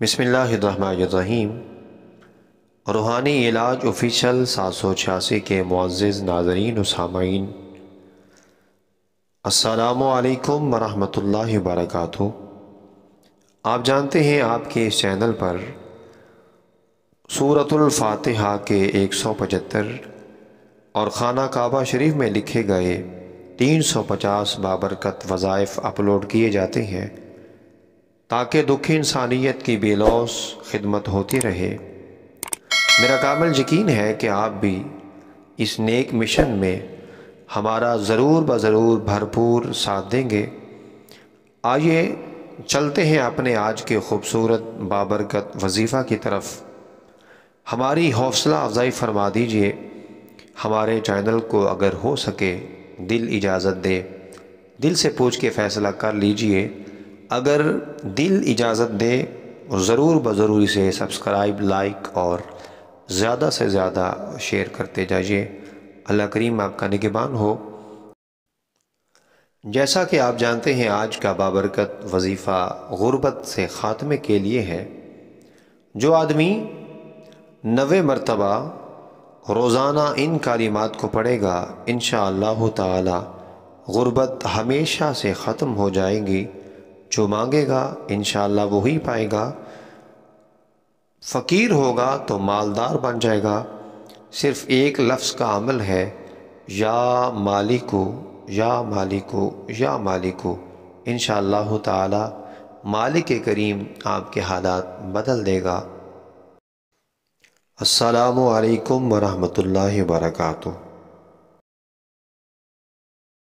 بسم اللہ الرحمن الرحیم۔ روحانی علاج آفیشیل 786 کے معزز ناظرین و سامعین، السلام علیکم ورحمۃ اللہ وبرکاتہ۔ آپ جانتے ہیں آپ کے اس چینل پر سورۃ الفاتحہ کے 175 اور خانہ کعبہ شریف میں لکھے گئے 350 بابرکت وظائف اپلوڈ کیے جاتے ہیں تاکہ دکھ انسانیت کی بے لوث خدمت ہوتی رہے۔ میرا کامل یقین ہے کہ آپ بھی اس نیک مشن میں ہمارا ضرور بھرپور ساتھ دیں گے۔ آئیے چلتے ہیں اپنے آج کے خوبصورت بابرکت وظیفہ کی طرف۔ ہماری حوصلہ افزائی فرما دیجئے۔ ہمارے چینل کو اگر ہو سکے دل اجازت دے، دل سے پوچھ کے فیصلہ کر لیجئے۔ اگر دل اجازت دے ضرور اسے سبسکرائب، لائک اور زیادہ سے زیادہ شیئر کرتے جائیے۔ اللہ کریم آپ کا نگہبان ہو۔ جیسا کہ آپ جانتے ہیں آج کا بابرکت وظیفہ غربت سے خاتمے کے لیے ہے۔ جو آدمی 90 مرتبہ روزانہ ان کلمات کو پڑھے گا انشاءاللہ تعالی غربت ہمیشہ سے ختم ہو جائے گی۔ جو مانگے گا انشاءاللہ وہی پائے گا۔ فقیر ہوگا تو مالدار بن جائے گا۔ صرف ایک لفظ کا عمل ہے، یا مالکو یا مالکو یا مالکو۔ انشاءاللہ تعالی مالک کریم آپ کے حالات بدل دے گا۔ السلام علیکم ورحمۃ اللہ وبرکاتہ۔